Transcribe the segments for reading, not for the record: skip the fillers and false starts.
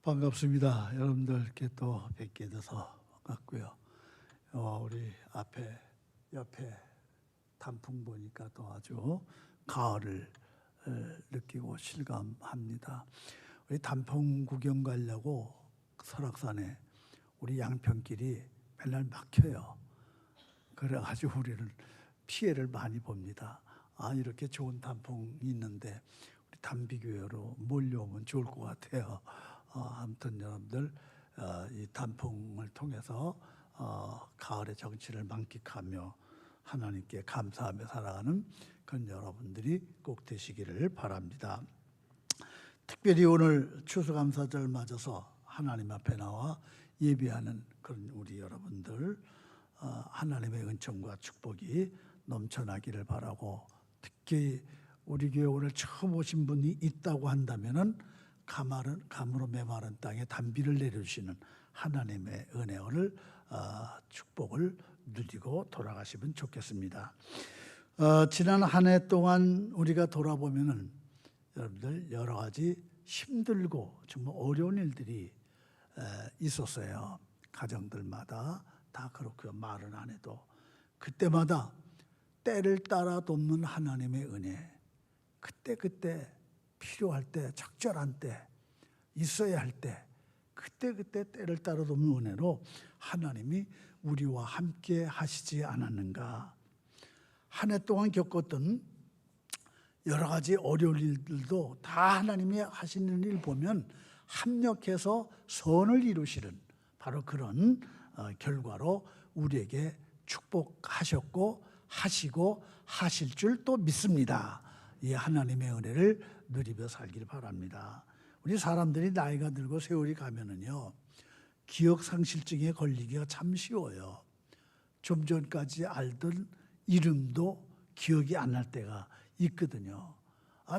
반갑습니다. 여러분들께 또 뵙게 돼서 반갑고요. 우리 옆에 단풍 보니까 또 아주 가을을 느끼고 실감합니다. 우리 단풍 구경 가려고 설악산에 우리 양평길이 맨날 막혀요. 그래가지고 우리는 피해를 많이 봅니다. 이렇게 좋은 단풍이 있는데 우리 단비교회로 몰려오면 좋을 것 같아요. 아무튼 여러분들 이 단풍을 통해서 가을의 정취를 만끽하며 하나님께 감사하며 살아가는 그런 여러분들이 꼭 되시기를 바랍니다. 특별히 오늘 추수감사절 맞아서 하나님 앞에 나와 예배하는 그런 우리 여러분들 하나님의 은총과 축복이 넘쳐나기를 바라고, 특히 우리 교회 오늘 처음 오신 분이 있다고 한다면은 감으로 메마른 땅에 단비를 내려주시는 하나님의 은혜를 축복을 누리고 돌아가시면 좋겠습니다. 지난 한 해 동안 우리가 돌아보면은 여러분들 여러 가지 힘들고 정말 어려운 일들이 있었어요. 가정들마다 다 그렇고요. 말은 안 해도 그때마다 때를 따라 돕는 하나님의 은혜, 그때 필요할 때, 적절한 때, 있어야 할 때, 그때 때를 따라 돕는 은혜로 하나님이 우리와 함께 하시지 않았는가. 한 해 동안 겪었던 여러 가지 어려운 일들도 다 하나님이 하시는 일 보면 합력해서 선을 이루시는 바로 그런 결과로 우리에게 축복하셨고 하시고 하실 줄 또 믿습니다. 이 하나님의 은혜를 누리며 살길 바랍니다. 우리 사람들이 나이가 들고 세월이 가면은요, 기억 상실증에 걸리기가 참 쉬워요. 좀 전까지 알던 이름도 기억이 안 날 때가 있거든요.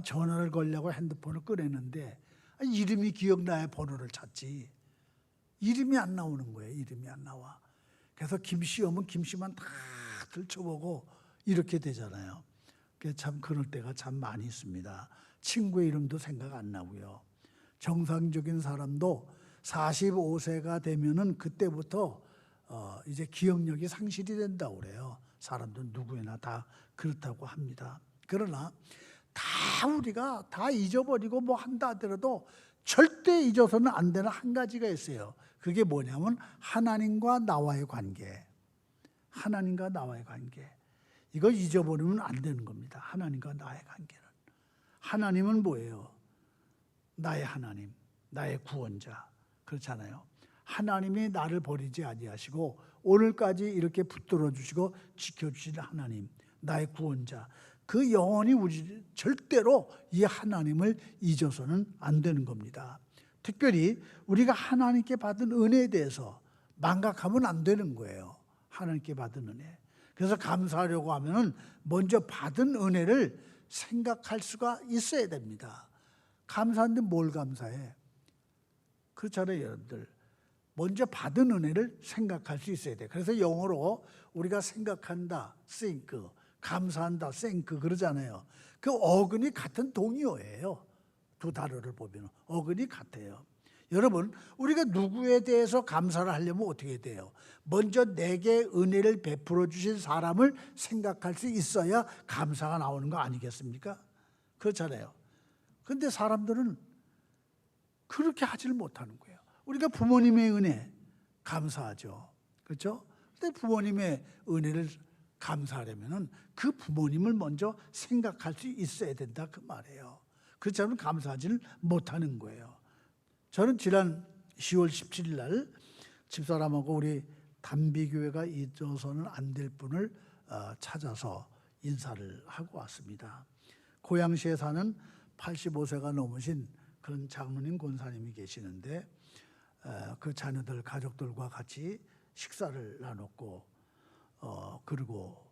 전화를 걸려고 핸드폰을 꺼내는데 이름이 기억나야 번호를 찾지. 이름이 안 나오는 거예요. 이름이 안 나와. 그래서 김씨 오면 김씨만 다 들춰보고 이렇게 되잖아요. 참 그럴 때가 참 많이 있습니다. 친구의 이름도 생각 안 나고요. 정상적인 사람도 45세가 되면은 그때부터 이제 기억력이 상실이 된다고 그래요. 사람들 누구나 다 그렇다고 합니다. 그러나 다 우리가 다 잊어버리고 뭐 한다 하더라도 절대 잊어서는 안 되는 한 가지가 있어요. 그게 뭐냐면 하나님과 나와의 관계. 하나님과 나와의 관계. 이거 잊어버리면 안 되는 겁니다. 하나님과 나의 관계는. 하나님은 뭐예요? 나의 하나님, 나의 구원자. 그렇잖아요. 하나님이 나를 버리지 아니하시고 오늘까지 이렇게 붙들어 주시고 지켜주시는 하나님, 나의 구원자. 그 영원히 우리 절대로 이 하나님을 잊어서는 안 되는 겁니다. 특별히 우리가 하나님께 받은 은혜에 대해서 망각하면 안 되는 거예요. 하나님께 받은 은혜. 그래서 감사하려고 하면은 먼저 받은 은혜를 생각할 수가 있어야 됩니다. 감사한데 뭘 감사해? 그렇잖아요, 여러분들. 먼저 받은 은혜를 생각할 수 있어야 돼. 그래서 영어로 우리가 생각한다, think, 감사한다, thank 그러잖아요. 그 어근이 같은 동의어예요. 두 단어를 보면 어근이 같아요. 여러분, 우리가 누구에 대해서 감사를 하려면 어떻게 돼요? 먼저 내게 은혜를 베풀어 주신 사람을 생각할 수 있어야 감사가 나오는 거 아니겠습니까? 그렇잖아요. 그런데 사람들은 그렇게 하지를 못하는 거예요. 우리가 부모님의 은혜 감사하죠. 그렇죠? 근데 부모님의 은혜를 감사하려면 그 부모님을 먼저 생각할 수 있어야 된다 그 말이에요. 그렇지 않으면 감사하지를 못하는 거예요. 저는 지난 10월 17일 날 집사람하고 우리 단비교회가 잊어서는 안 될 분을 찾아서 인사를 하고 왔습니다. 고양시에 사는 85세가 넘으신 그런 장로님 권사님이 계시는데 그 자녀들 가족들과 같이 식사를 나눴고 그리고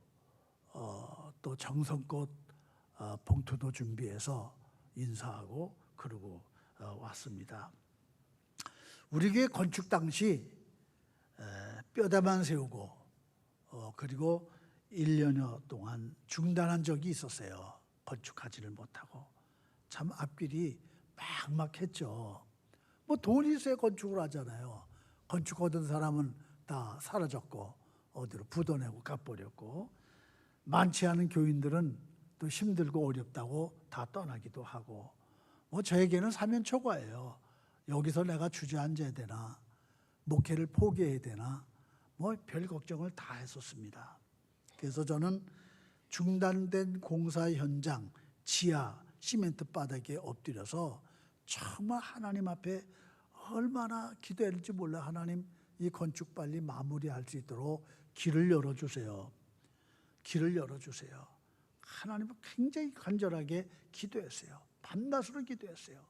또 정성껏 봉투도 준비해서 인사하고 그러고 왔습니다. 우리 교회 건축 당시 뼈대만 세우고 그리고 1년여 동안 중단한 적이 있었어요. 건축하지를 못하고 참 앞길이 막막했죠. 뭐 돈이 있어야 건축을 하잖아요. 건축하던 사람은 다 사라졌고 어디로 부도내고 갚버렸고, 많지 않은 교인들은 또 힘들고 어렵다고 다 떠나기도 하고, 뭐 저에게는 사면초가예요. 여기서 내가 주저앉아야 되나, 목회를 포기해야 되나, 뭐 별 걱정을 다 했었습니다. 그래서 저는 중단된 공사 현장 지하 시멘트 바닥에 엎드려서 정말 하나님 앞에 얼마나 기도했는지 몰라. 하나님, 이 건축 빨리 마무리할 수 있도록 길을 열어주세요. 길을 열어주세요. 하나님은 굉장히 간절하게 기도했어요. 밤낮으로 기도했어요.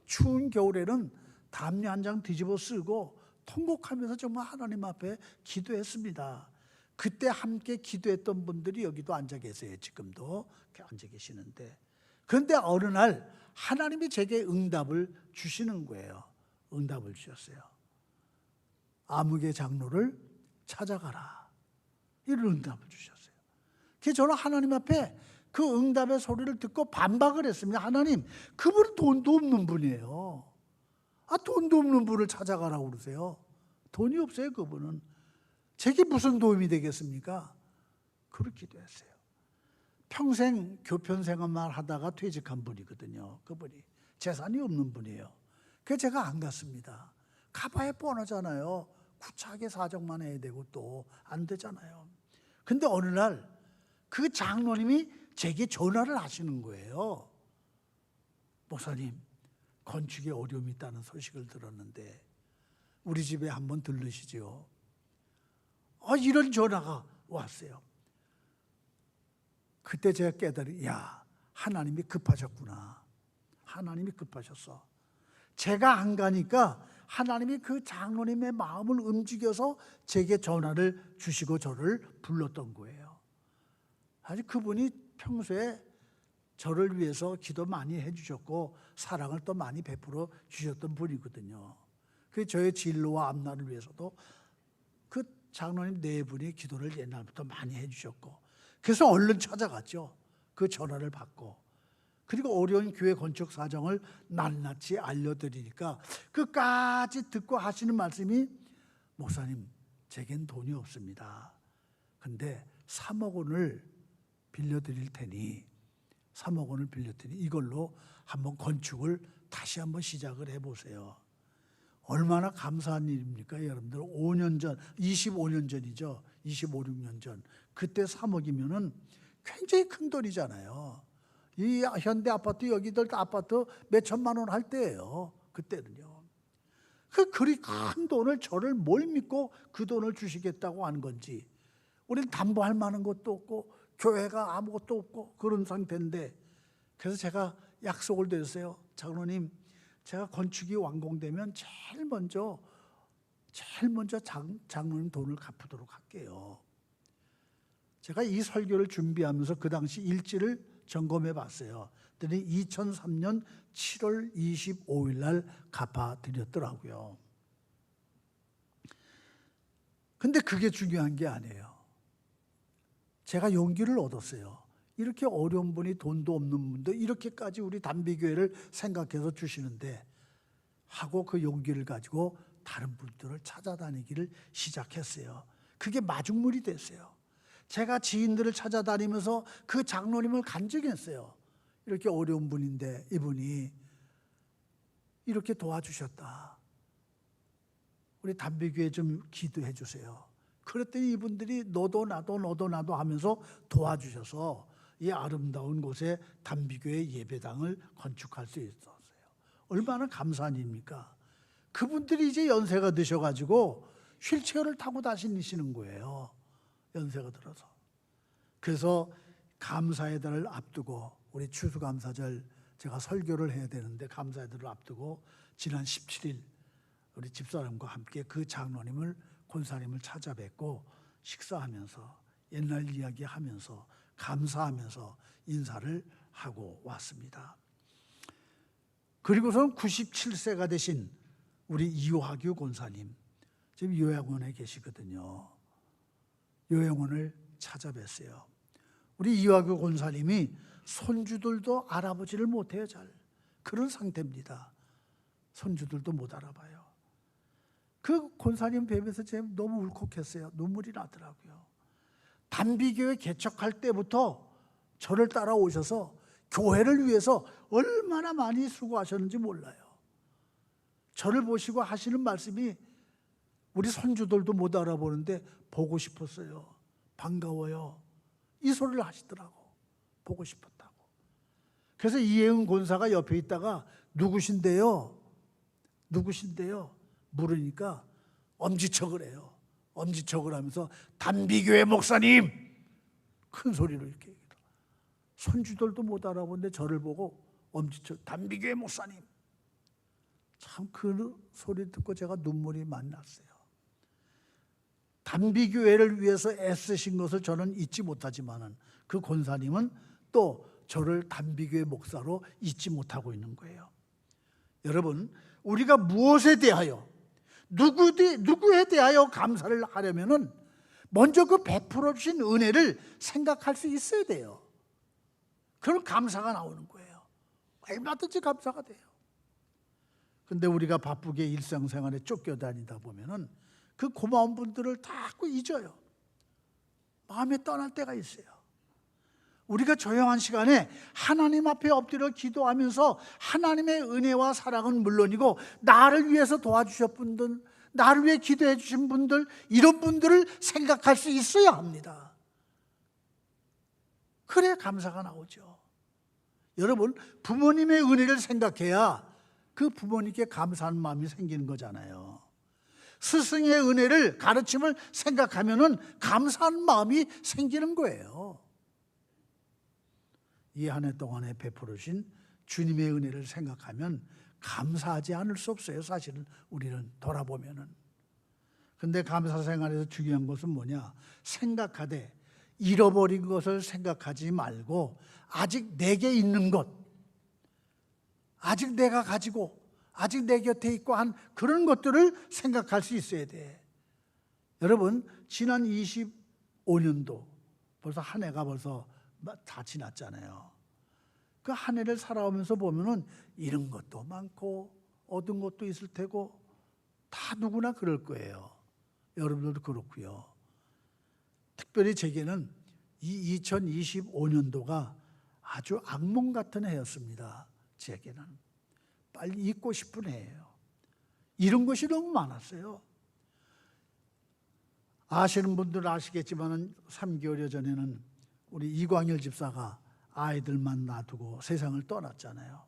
추운 겨울에는 담요 한 장 뒤집어 쓰고 통곡하면서 정말 하나님 앞에 기도했습니다. 그때 함께 기도했던 분들이 여기도 앉아 계세요. 지금도 앉아 계시는데, 그런데 어느 날 하나님이 제게 응답을 주시는 거예요. 응답을 주셨어요. 아무개 장로를 찾아가라, 이런 응답을 주셨어요. 그래서 저는 하나님 앞에 그 응답의 소리를 듣고 반박을 했습니다. 하나님, 그분은 돈도 없는 분이에요. 돈도 없는 분을 찾아가라고 그러세요. 돈이 없어요. 그분은 제게 무슨 도움이 되겠습니까? 그렇게 기도했어요. 평생 교편 생활만 하다가 퇴직한 분이거든요. 그분이 재산이 없는 분이에요. 그래서 제가 안 갔습니다. 가봐야 뻔하잖아요. 구차하게 사정만 해야 되고 또 안 되잖아요. 근데 어느 날 그 장로님이 제게 전화를 하시는 거예요. 목사님, 건축에 어려움이 있다는 소식을 들었는데 우리 집에 한번 들르시죠. 이런 전화가 왔어요. 그때 제가 깨달은, 야, 하나님이 급하셨구나. 하나님이 급하셨어. 제가 안 가니까 하나님이 그 장로님의 마음을 움직여서 제게 전화를 주시고 저를 불렀던 거예요. 아주 그분이 평소에 저를 위해서 기도 많이 해주셨고 사랑을 또 많이 베풀어 주셨던 분이거든요. 그 저의 진로와 앞날을 위해서도 그 장로님 네 분이 기도를 옛날부터 많이 해주셨고, 그래서 얼른 찾아갔죠. 그 전화를 받고, 그리고 어려운 교회 건축 사정을 낱낱이 알려드리니까 끝까지 듣고 하시는 말씀이, 목사님, 제겐 돈이 없습니다. 근데 3억 원을 빌려드릴 테니 3억 원을 빌렸더니 이걸로 한번 건축을 다시 한번 시작을 해보세요. 얼마나 감사한 일입니까? 여러분들 5년 전, 25년 전이죠. 25, 6년 전. 그때 3억이면은 굉장히 큰 돈이잖아요. 이 현대 아파트, 여기들 아파트 몇 천만 원 할 때예요. 그때는요. 그리 큰 돈을 저를 뭘 믿고 그 돈을 주시겠다고 하는 건지, 우리는 담보할 만한 것도 없고 교회가 아무것도 없고 그런 상태인데, 그래서 제가 약속을 드렸어요. 장로님, 제가 건축이 완공되면 제일 먼저 장로님 돈을 갚도록 할게요. 제가 이 설교를 준비하면서 그 당시 일지를 점검해 봤어요. 그랬더니 2003년 7월 25일 날 갚아드렸더라고요. 근데 그게 중요한 게 아니에요. 제가 용기를 얻었어요. 이렇게 어려운 분이, 돈도 없는 분도 이렇게까지 우리 담비교회를 생각해서 주시는데 하고 그 용기를 가지고 다른 분들을 찾아다니기를 시작했어요. 그게 마중물이 됐어요. 제가 지인들을 찾아다니면서 그 장로님을 간증했어요. 이렇게 어려운 분인데 이분이 이렇게 도와주셨다. 우리 담비교회 좀 기도해 주세요. 그랬더니 이분들이 너도 나도 하면서 도와주셔서 이 아름다운 곳에 담비교회 예배당을 건축할 수 있었어요. 얼마나 감사한 일입니까? 그분들이 이제 연세가 드셔가지고 휠체어를 타고 다니시는 거예요. 연세가 들어서. 그래서 감사의 달을 앞두고, 우리 추수감사절 제가 설교를 해야 되는데 감사의 달을 앞두고 지난 17일 우리 집사람과 함께 그 장로님을, 권사님을 찾아뵙고 식사하면서 옛날 이야기하면서 감사하면서 인사를 하고 왔습니다. 그리고선 97세가 되신 우리 이화규 권사님, 지금 요양원에 계시거든요. 요양원을 찾아뵀어요. 우리 이화규 권사님이 손주들도 알아보지를 못해요. 잘. 그런 상태입니다. 손주들도 못 알아봐요. 그 권사님 뵈면서 제가 너무 울컥했어요. 눈물이 나더라고요. 단비교회 개척할 때부터 저를 따라오셔서 교회를 위해서 얼마나 많이 수고하셨는지 몰라요. 저를 보시고 하시는 말씀이 우리 손주들도 못 알아보는데 보고 싶었어요. 반가워요. 이 소리를 하시더라고. 보고 싶었다고. 그래서 이혜은 권사가 옆에 있다가 누구신데요? 물으니까 엄지척을 해요. 엄지척을 하면서 단비교회 목사님! 큰 소리로 이렇게 얘기해요. 손주들도 못 알아보는데 저를 보고 엄지척, 단비교회 목사님! 참 그 소리 듣고 제가 눈물이 많이 났어요. 단비교회를 위해서 애쓰신 것을 저는 잊지 못하지만은 그 권사님은 또 저를 단비교회 목사로 잊지 못하고 있는 거예요. 여러분, 우리가 무엇에 대하여 누구에 대하여 감사를 하려면은 먼저 그 베풀어 주신 은혜를 생각할 수 있어야 돼요. 그럼 감사가 나오는 거예요. 얼마든지 감사가 돼요. 근데 우리가 바쁘게 일상생활에 쫓겨다니다 보면은 그 고마운 분들을 자꾸 잊어요. 마음에 떠날 때가 있어요. 우리가 조용한 시간에 하나님 앞에 엎드려 기도하면서 하나님의 은혜와 사랑은 물론이고 나를 위해서 도와주신 분들, 나를 위해 기도해 주신 분들, 이런 분들을 생각할 수 있어야 합니다. 그래야 감사가 나오죠. 여러분, 부모님의 은혜를 생각해야 그 부모님께 감사하는 마음이 생기는 거잖아요. 스승의 은혜를, 가르침을 생각하면은 감사하는 마음이 생기는 거예요. 이 한 해 동안에 베풀으신 주님의 은혜를 생각하면 감사하지 않을 수 없어요. 사실은 우리는 돌아보면은. 근데 감사 생활에서 중요한 것은 뭐냐? 생각하되 잃어버린 것을 생각하지 말고 아직 내게 있는 것, 아직 내가 가지고 아직 내 곁에 있고 한 그런 것들을 생각할 수 있어야 돼. 여러분, 지난 25년도 벌써 한 해가 벌써 다 지났잖아요. 그 한 해를 살아오면서 보면은 잃은 것도 많고 얻은 것도 있을 테고 다 누구나 그럴 거예요. 여러분들도 그렇고요. 특별히 제게는 이 2025년도가 아주 악몽 같은 해였습니다. 제게는 빨리 잊고 싶은 해예요. 이런 것이 너무 많았어요. 아시는 분들은 아시겠지만 3개월여 전에는 우리 이광일 집사가 아이들만 놔두고 세상을 떠났잖아요.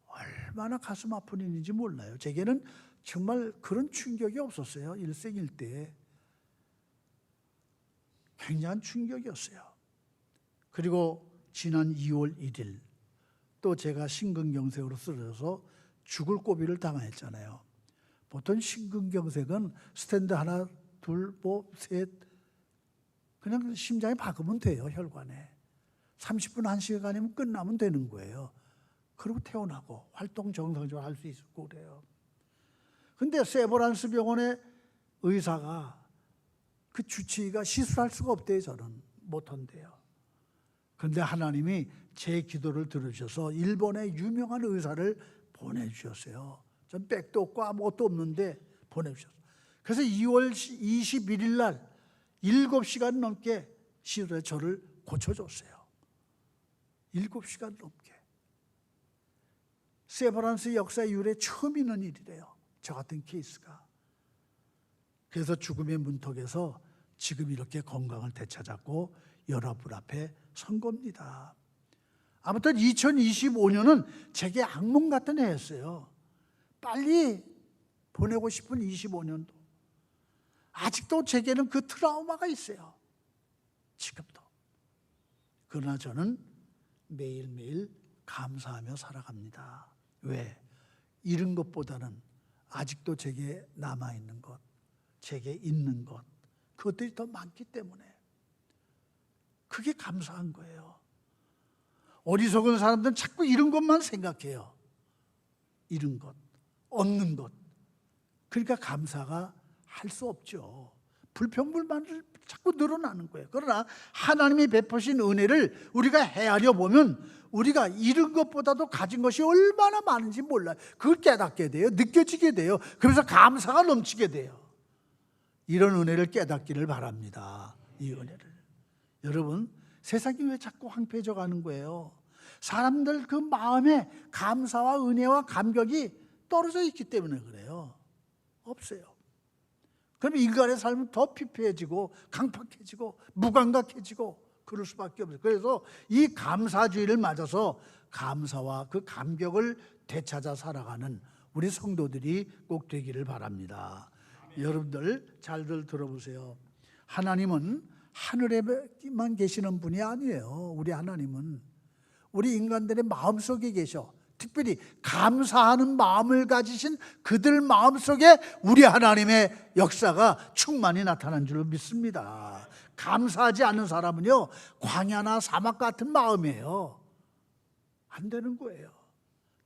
얼마나 가슴 아픈 일인지 몰라요. 제게는 정말 그런 충격이 없었어요. 일생일대에. 굉장한 충격이었어요. 그리고 지난 2월 1일 또 제가 심근경색으로 쓰러져서 죽을 고비를 당했잖아요. 보통 심근경색은 스탠드 하나, 둘, 셋 그냥 심장이 박으면 돼요. 혈관에 30분 1시간이면 끝나면 되는 거예요. 그리고 퇴원하고 활동 정상적으로 할 수 있고 그래요. 근데 세브란스 병원의 의사가 그 주치의가 시술할 수가 없대요. 저는 못한대요. 그런데 하나님이 제 기도를 들으셔서 일본의 유명한 의사를 보내주셨어요. 전 백도 없고 아무것도 없는데 보내주셨어요. 그래서 2월 21일 날 7시간 넘게 시술해 저를 고쳐줬어요. 7시간 넘게. 세브란스 역사 이후에 처음 있는 일이래요. 저 같은 케이스가. 그래서 죽음의 문턱에서 지금 이렇게 건강을 되찾았고 여러분 앞에 선 겁니다. 아무튼 2025년은 제게 악몽 같은 해였어요. 빨리 보내고 싶은 25년도. 아직도 제게는 그 트라우마가 있어요. 지금도. 그러나 저는 매일매일 감사하며 살아갑니다. 왜? 잃은 것보다는 아직도 제게 남아있는 것, 제게 있는 것, 그것들이 더 많기 때문에 그게 감사한 거예요. 어리석은 사람들은 자꾸 잃은 것만 생각해요. 잃은 것, 얻는 것. 그러니까 감사가 할 수 없죠. 불평불만을 자꾸 늘어나는 거예요. 그러나 하나님이 베푸신 은혜를 우리가 헤아려 보면 우리가 잃은 것보다도 가진 것이 얼마나 많은지 몰라요. 그걸 깨닫게 돼요. 느껴지게 돼요. 그래서 감사가 넘치게 돼요. 이런 은혜를 깨닫기를 바랍니다. 이 은혜를. 여러분, 세상이 왜 자꾸 황폐해져 가는 거예요? 사람들 그 마음에 감사와 은혜와 감격이 떨어져 있기 때문에 그래요. 없어요. 그럼 인간의 삶은 더 피폐해지고 강팍해지고 무감각해지고 그럴 수밖에 없어요. 그래서 이 감사주의를 맞아서 감사와 그 감격을 되찾아 살아가는 우리 성도들이 꼭 되기를 바랍니다. 여러분들 잘들 들어보세요. 하나님은 하늘에만 계시는 분이 아니에요. 우리 하나님은 우리 인간들의 마음속에 계셔. 특별히 감사하는 마음을 가지신 그들 마음속에 우리 하나님의 역사가 충만히 나타난 줄 믿습니다. 감사하지 않는 사람은요, 광야나 사막 같은 마음이에요. 안 되는 거예요.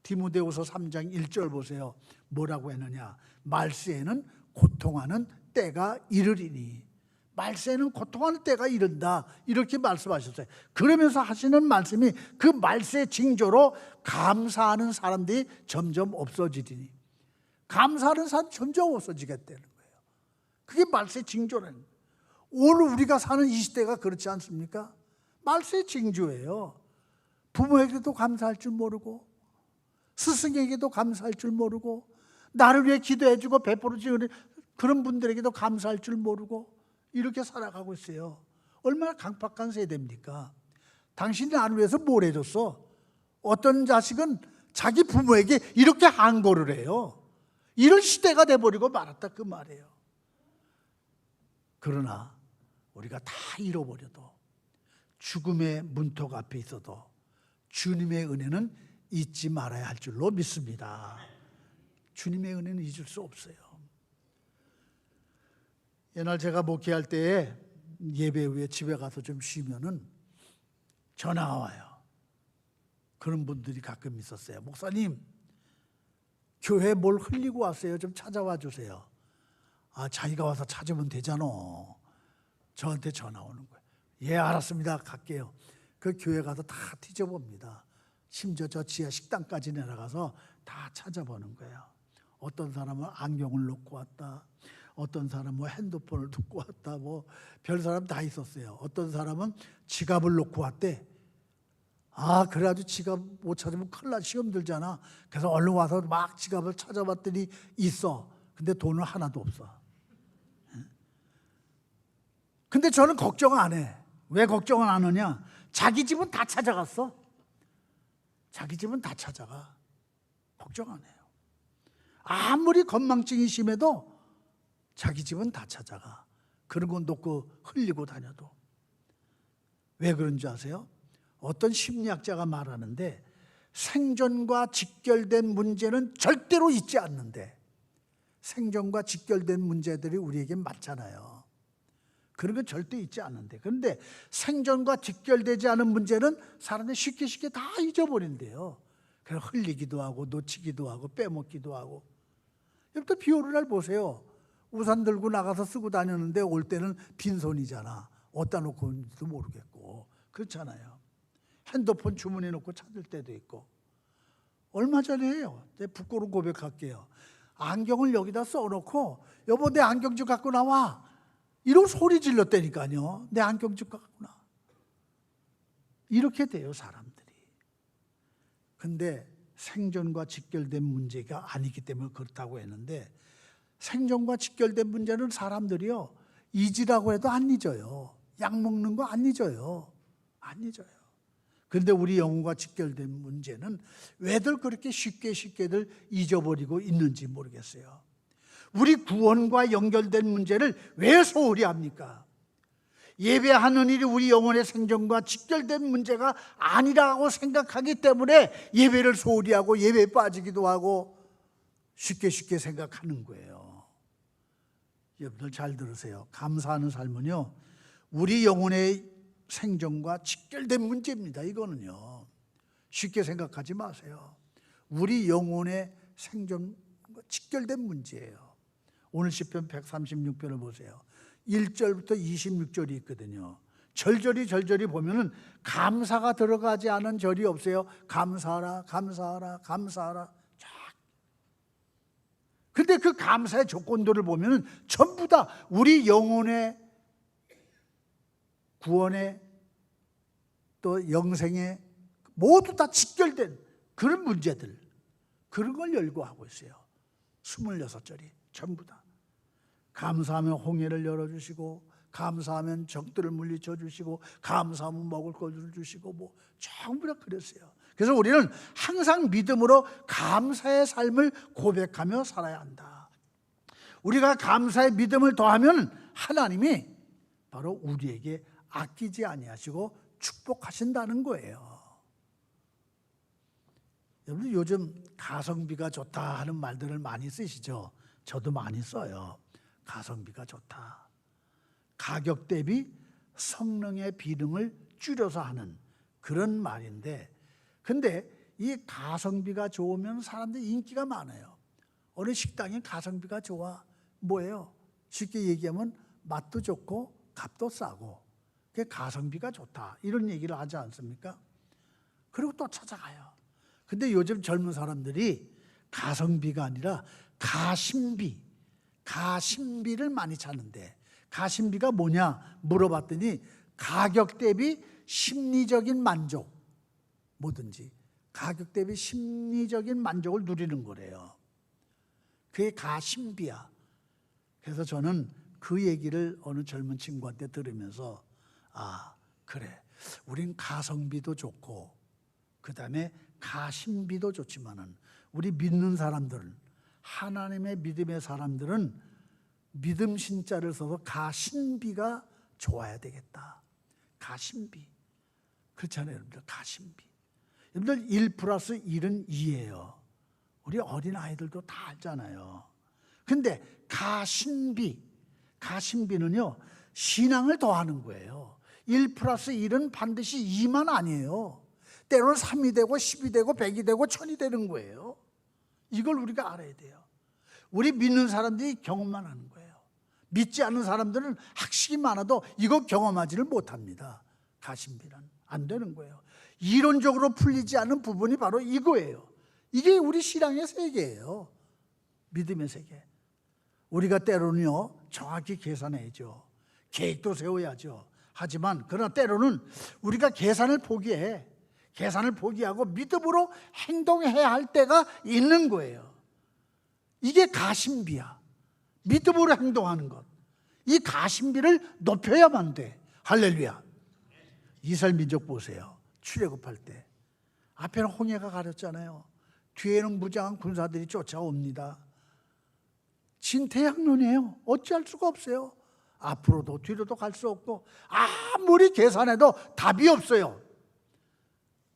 디모데후서 3장 1절 보세요. 뭐라고 했느냐? 말세에는 고통하는 때가 이르리니. 말세는 고통하는 때가 이른다, 이렇게 말씀하셨어요. 그러면서 하시는 말씀이 그 말세 징조로 감사하는 사람들이 점점 없어지리니. 감사하는 사람이 점점 없어지겠다는 거예요. 그게 말세 징조라는 거예요. 오늘 우리가 사는 이 시대가 그렇지 않습니까? 말세 징조예요. 부모에게도 감사할 줄 모르고, 스승에게도 감사할 줄 모르고, 나를 위해 기도해주고 베풀어주는 그런 분들에게도 감사할 줄 모르고 이렇게 살아가고 있어요. 얼마나 강팍한 세대입니까? 당신이 나를 위해서 뭘 해줬어? 어떤 자식은 자기 부모에게 이렇게 항거를 해요. 이런 시대가 돼버리고 말았다, 그 말이에요. 그러나 우리가 다 잃어버려도, 죽음의 문턱 앞에 있어도 주님의 은혜는 잊지 말아야 할 줄로 믿습니다. 주님의 은혜는 잊을 수 없어요. 옛날 제가 목회할 때에 예배 후에 집에 가서 좀 쉬면은 전화가 와요. 그런 분들이 가끔 있었어요. 목사님, 교회에 뭘 흘리고 왔어요? 좀 찾아와 주세요. 아, 자기가 와서 찾으면 되잖아. 저한테 전화 오는 거예요. 예, 알았습니다. 갈게요. 그 교회 가서 다 뒤져봅니다. 심지어 저 지하 식당까지 내려가서 다 찾아보는 거예요. 어떤 사람은 안경을 놓고 왔다, 어떤 사람은 뭐 핸드폰을 놓고 왔다, 뭐 별 사람 다 있었어요. 어떤 사람은 지갑을 놓고 왔대. 아, 그래가지고 지갑 못 찾으면 큰일 나, 시험 들잖아. 그래서 얼른 와서 막 지갑을 찾아봤더니 있어. 근데 돈은 하나도 없어. 근데 저는 걱정 안 해. 왜 걱정을 안 하냐? 자기 집은 다 찾아갔어. 자기 집은 다 찾아가. 걱정 안 해요. 아무리 건망증이 심해도 자기 집은 다 찾아가. 그런 건 놓고 흘리고 다녀도. 왜 그런지 아세요? 어떤 심리학자가 말하는데, 생존과 직결된 문제는 절대로 있지 않는데, 생존과 직결된 문제들이 우리에게 많잖아요. 그런 건 절대 있지 않는데, 그런데 생존과 직결되지 않은 문제는 사람들이 쉽게 다 잊어버린대요. 그래서 흘리기도 하고 놓치기도 하고 빼먹기도 하고. 여러분, 비 오는 날 보세요. 우산 들고 나가서 쓰고 다녔는데 올 때는 빈손이잖아. 어디다 놓고 온지도 모르겠고. 그렇잖아요. 핸드폰 주머니에 놓고 찾을 때도 있고. 얼마 전에요, 제가 부끄러운 고백할게요. 안경을 여기다 써놓고 여보 내 안경 좀 갖고 나와, 이러고 소리 질렀다니까요. 내 안경 좀 갖고 나와. 이렇게 돼요, 사람들이. 근데 생존과 직결된 문제가 아니기 때문에 그렇다고 했는데, 생존과 직결된 문제는 사람들이요, 잊으라고 해도 안 잊어요. 약 먹는 거 안 잊어요. 안 잊어요. 그런데 우리 영혼과 직결된 문제는 왜들 그렇게 쉽게들 잊어버리고 있는지 모르겠어요. 우리 구원과 연결된 문제를 왜 소홀히 합니까? 예배하는 일이 우리 영혼의 생존과 직결된 문제가 아니라고 생각하기 때문에 예배를 소홀히 하고 예배에 빠지기도 하고 쉽게 생각하는 거예요. 여러분들 잘 들으세요. 감사하는 삶은요, 우리 영혼의 생존과 직결된 문제입니다. 이거는요, 쉽게 생각하지 마세요. 우리 영혼의 생존과 직결된 문제예요. 오늘 시편 136편을 보세요. 1절부터 26절이 있거든요. 절절히 보면은 감사가 들어가지 않은 절이 없어요. 감사하라, 감사하라, 감사하라. 쫙. 근데 그 감사의 조건들을 보면은 전부 다 우리 영혼의 구원에 또 영생에 모두 다 직결된 그런 문제들, 그런 걸 열거하고 있어요. 26절이 전부 다. 감사하면 홍해를 열어주시고, 감사하면 적들을 물리쳐 주시고, 감사하면 먹을 것을 주시고, 뭐 전부 다 그랬어요. 그래서 우리는 항상 믿음으로 감사의 삶을 고백하며 살아야 한다. 우리가 감사의 믿음을 더하면 하나님이 바로 우리에게 아끼지 아니하시고 축복하신다는 거예요. 여러분, 요즘 가성비가 좋다 하는 말들을 많이 쓰시죠? 저도 많이 써요. 가성비가 좋다. 가격 대비 성능의 비중을 줄여서 하는 그런 말인데, 근데 이 가성비가 좋으면 사람들이 인기가 많아요. 어느 식당에 가성비가 좋아. 뭐예요? 쉽게 얘기하면 맛도 좋고 값도 싸고, 그게 가성비가 좋다, 이런 얘기를 하지 않습니까? 그리고 또 찾아가요. 근데 요즘 젊은 사람들이 가성비가 아니라 가심비를 많이 찾는데, 가심비가 뭐냐 물어봤더니 가격 대비 심리적인 만족, 뭐든지 가격 대비 심리적인 만족을 누리는 거래요. 그게 가심비야. 그래서 저는 그 얘기를 어느 젊은 친구한테 들으면서, 아, 그래, 우린 가성비도 좋고 그 다음에 가심비도 좋지만은 우리 믿는 사람들은, 하나님의 믿음의 사람들은 믿음 신자를 써서 가심비가 좋아야 되겠다. 가심비. 그렇잖아요, 여러분들. 가심비. 여러분들 1 플러스 1은 2예요. 우리 어린 아이들도 다 알잖아요. 근데 가심비는요, 신앙을 더하는 거예요. 1 플러스 1은 반드시 2만 아니에요. 때로는 3이 되고 10이 되고 100이 되고 1000이 되는 거예요. 이걸 우리가 알아야 돼요. 우리 믿는 사람들이 경험만 하는 거예요. 믿지 않는 사람들은 학식이 많아도 이거 경험하지를 못합니다. 가심비는 안 되는 거예요. 이론적으로 풀리지 않는 부분이 바로 이거예요. 이게 우리 신앙의 세계예요. 믿음의 세계. 우리가 때로는요, 정확히 계산해야죠. 계획도 세워야죠. 하지만 그러나 때로는 우리가 계산을 포기하고 믿음으로 행동해야 할 때가 있는 거예요. 이게 가심비야. 믿음으로 행동하는 것. 이 가심비를 높여야만 돼. 할렐루야. 이스라엘 민족 보세요. 출애굽할 때 앞에는 홍해가 가렸잖아요. 뒤에는 무장한 군사들이 쫓아옵니다. 진퇴양난이에요. 어찌할 수가 없어요. 앞으로도 뒤로도 갈 수 없고 아무리 계산해도 답이 없어요.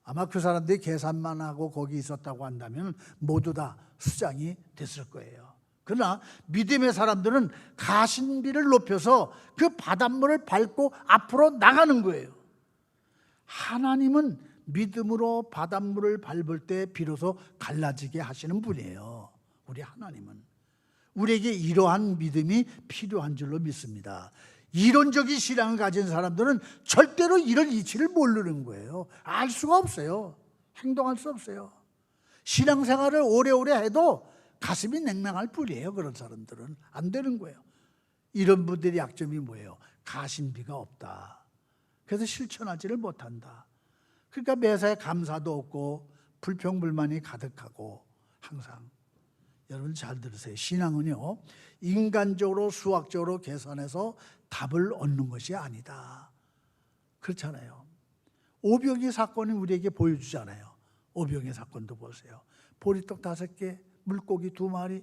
아마 그 사람들이 계산만 하고 거기 있었다고 한다면 모두 다 수장이 됐을 거예요. 그러나 믿음의 사람들은 가심비를 높여서 그 바닷물을 밟고 앞으로 나가는 거예요. 하나님은 믿음으로 바닷물을 밟을 때 비로소 갈라지게 하시는 분이에요. 우리 하나님은 우리에게 이러한 믿음이 필요한 줄로 믿습니다. 이론적인 신앙을 가진 사람들은 절대로 이런 이치를 모르는 거예요. 알 수가 없어요. 행동할 수 없어요. 신앙생활을 오래오래 해도 가슴이 냉랭할 뿐이에요. 그런 사람들은 안 되는 거예요. 이런 분들의 약점이 뭐예요? 가심비가 없다. 그래서 실천하지를 못한다. 그러니까 매사에 감사도 없고 불평불만이 가득하고 항상. 여러분 잘 들으세요. 신앙은요, 인간적으로 수학적으로 계산해서 답을 얻는 것이 아니다. 그렇잖아요. 오병이 사건이 우리에게 보여주잖아요. 오병이 사건도 보세요. 보리떡 5개, 물고기 2마리.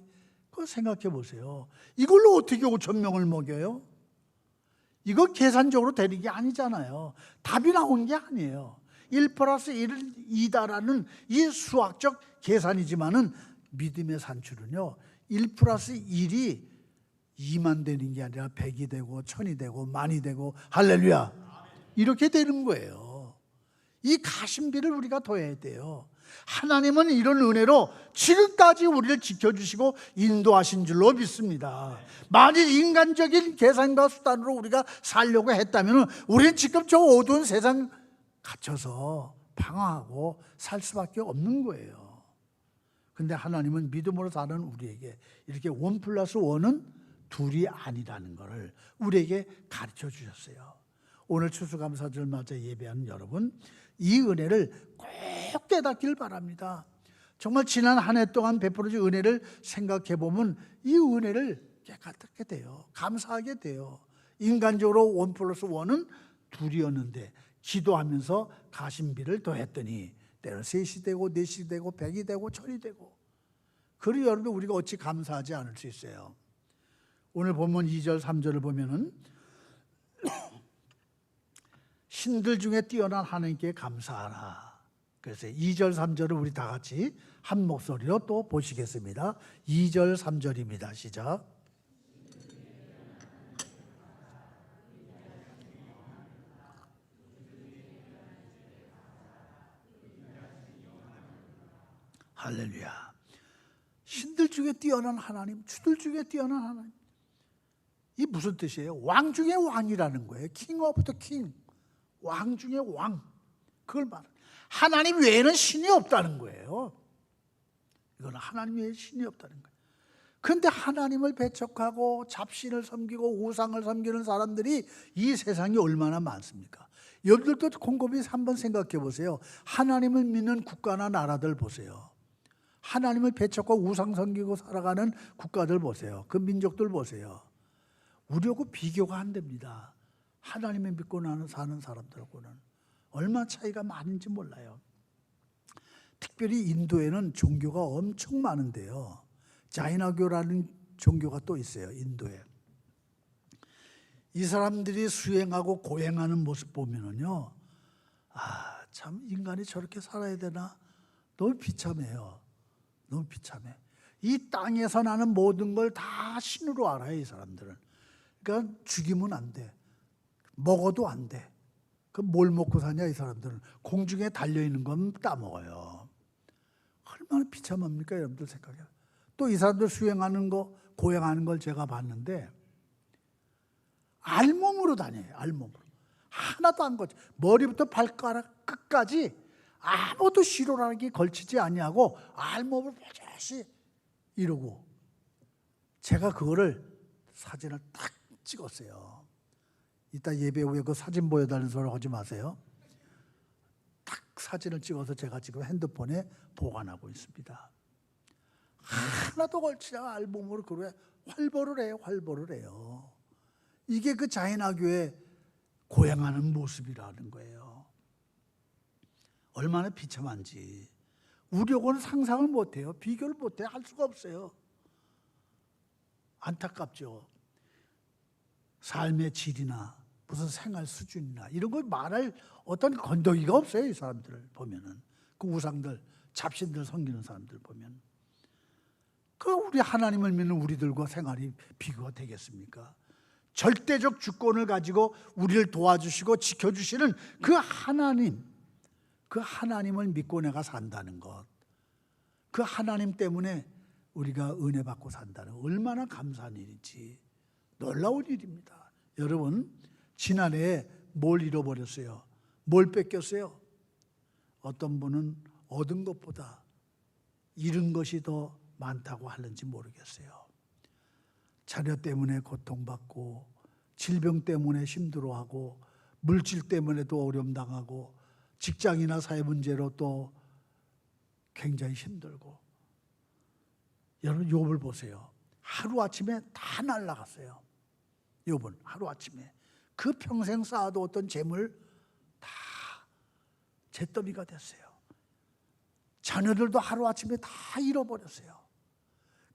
그거 생각해 보세요. 이걸로 어떻게 5,000명을 먹여요? 이거 계산적으로 되는 게 아니잖아요. 답이 나온 게 아니에요. 1 플러스 1은 2다라는 이 수학적 계산이지만은 믿음의 산출은요, 1 플러스 1이 2만 되는 게 아니라 100이 되고 1000이 되고 10,000이 되고 할렐루야. 이렇게 되는 거예요. 이 가심비를 우리가 더해야 돼요. 하나님은 이런 은혜로 지금까지 우리를 지켜주시고 인도하신 줄로 믿습니다. 만일 인간적인 계산과 수단으로 우리가 살려고 했다면 우리는 지금 저 어두운 세상 갇혀서 방황하고 살 수밖에 없는 거예요. 근데 하나님은 믿음으로 사는 우리에게 이렇게 1+1은 2이 아니라는 것을 우리에게 가르쳐 주셨어요. 오늘 추수감사절 맞아 예배하는 여러분, 이 은혜를 꼭 깨닫길 바랍니다. 정말 지난 한 해 동안 베풀어진 은혜를 생각해 보면 이 은혜를 깨닫게 돼요. 감사하게 돼요. 인간적으로 1+1은 2이었는데 기도하면서 가심비를 더했더니 때로 3이 되고 4이 되고 100이 되고 1000이 되고. 그리고 여러분들 우리가 어찌 감사하지 않을 수 있어요. 오늘 보면 2절 3절을 보면은 신들 중에 뛰어난 하나님께 감사하라. 그래서 2절 3절을 우리 다 같이 한 목소리로 또 보시겠습니다. 2절 3절입니다. 시작. 할렐루야. 신들 중에 뛰어난 하나님, 주들 중에 뛰어난 하나님. 이 무슨 뜻이에요? 왕 중에 왕이라는 거예요. king of the king. 왕 중에 왕. 그걸 말해요. 하나님 외에는 신이 없다는 거예요. 이건 하나님 외에 신이 없다는 거예요. 그런데 하나님을 배척하고 잡신을 섬기고 우상을 섬기는 사람들이 이 세상에 얼마나 많습니까? 여러분들도 곰곰이 한번 생각해 보세요. 하나님을 믿는 국가나 나라들 보세요. 하나님을 배척하고 우상 섬기고 살아가는 국가들 보세요. 그 민족들 보세요. 우리하고 비교가 안 됩니다. 하나님을 믿고 사는 사람들하고는 얼마나 차이가 많은지 몰라요. 특별히 인도에는 종교가 엄청 많은데요. 자이나교라는 종교가 또 있어요. 인도에. 이 사람들이 수행하고 고행하는 모습 보면은요, 참 인간이 저렇게 살아야 되나? 너무 비참해요. 너무 비참해. 이 땅에서 나는 모든 걸 다 신으로 알아요. 이 사람들은. 그러니까 죽이면 안 돼. 먹어도 안 돼. 그럼 뭘 먹고 사냐 이 사람들은. 공중에 달려있는 건 따먹어요. 얼마나 비참합니까 여러분들 생각해. 또 이 사람들 수행하는 거 고행하는 걸 제가 봤는데 알몸으로 다녀요. 알몸으로. 하나도 안 걸쳐. 머리부터 발가락 끝까지 아무도 시로라기 걸치지 아니하고 알몸을 버젓이 이러고, 제가 그거를 사진을 딱 찍었어요. 이따 예배 후에 그 사진 보여달라는 소리 하지 마세요. 딱 사진을 찍어서 제가 지금 핸드폰에 보관하고 있습니다. 하나도 걸치지 않아 알몸으로 그래 활보를 해요. 활보를 해요. 이게 그 자이나교의 고행하는 모습이라는 거예요. 얼마나 비참한지 우리하고는 상상을 못해요. 비교를 못해요. 할 수가 없어요. 안타깝죠. 삶의 질이나 무슨 생활 수준이나 이런 걸 말할 어떤 건더기가 없어요. 이 사람들을 보면은. 그 우상들, 잡신들 섬기는 사람들 보면. 그 우리 하나님을 믿는 우리들과 생활이 비교가 되겠습니까? 절대적 주권을 가지고 우리를 도와주시고 지켜주시는 그 하나님, 그 하나님을 믿고 내가 산다는 것, 그 하나님 때문에 우리가 은혜 받고 산다는 것, 얼마나 감사한 일인지 놀라운 일입니다. 여러분, 지난해에 뭘 잃어버렸어요? 뭘 뺏겼어요? 어떤 분은 얻은 것보다 잃은 것이 더 많다고 하는지 모르겠어요. 자녀 때문에 고통받고, 질병 때문에 힘들어하고, 물질 때문에도 어려움 당하고, 직장이나 사회 문제로 또 굉장히 힘들고. 여러분 욥을 보세요. 하루아침에 다 날아갔어요. 욥은 하루아침에 그 평생 쌓아두었던 재물 다 잿더미가 됐어요. 자녀들도 하루아침에 다 잃어버렸어요.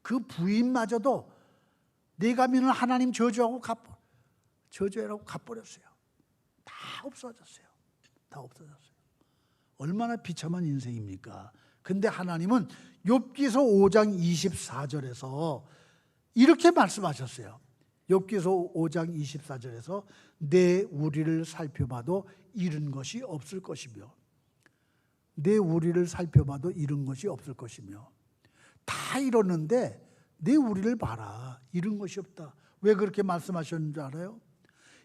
그 부인마저도 내가 믿는 하나님 저주하고 저주해라고 갚버렸어요. 다 없어졌어요. 다 없어졌어요. 얼마나 비참한 인생입니까? 근데 하나님은 욥기서 5장 24절에서 이렇게 말씀하셨어요. 욥기서 5장 24절에서 내 우리를 살펴봐도 잃은 것이 없을 것이며 내 우리를 살펴봐도 이런 것이 없을 것이며, 다 이러는데 내 우리를 봐라, 이런 것이 없다. 왜 그렇게 말씀하셨는지 알아요?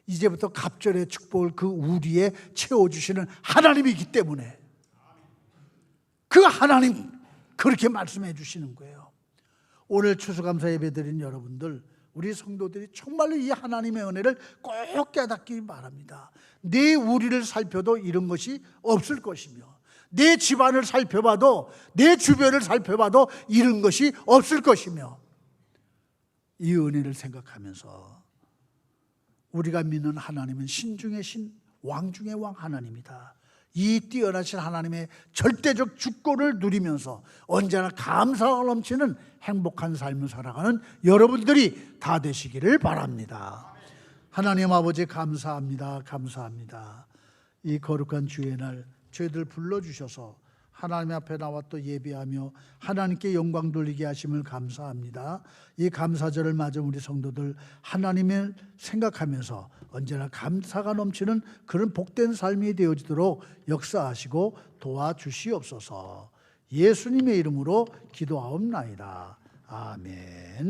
이제부터 갑절의 축복을 그 우리에 채워주시는 하나님이기 때문에, 그 하나님 그렇게 말씀해 주시는 거예요. 오늘 추수감사 예배 드린 여러분들, 우리 성도들이 정말로 이 하나님의 은혜를 꼭 깨닫기 바랍니다. 내 우리를 살펴도 이런 것이 없을 것이며, 내 집안을 살펴봐도, 내 주변을 살펴봐도 이런 것이 없을 것이며, 이 은혜를 생각하면서 우리가 믿는 하나님은 신 중의 신, 왕 중의 왕 하나님이다. 이 뛰어나신 하나님의 절대적 주권을 누리면서 언제나 감사가 넘치는 행복한 삶을 살아가는 여러분들이 다 되시기를 바랍니다. 하나님 아버지, 감사합니다. 감사합니다. 이 거룩한 주의 날 저희들 불러주셔서 하나님 앞에 나와 또 예배하며 하나님께 영광 돌리게 하심을 감사합니다. 이 감사절을 맞은 우리 성도들, 하나님을 생각하면서 언제나 감사가 넘치는 그런 복된 삶이 되어지도록 역사하시고 도와주시옵소서. 예수님의 이름으로 기도하옵나이다. 아멘.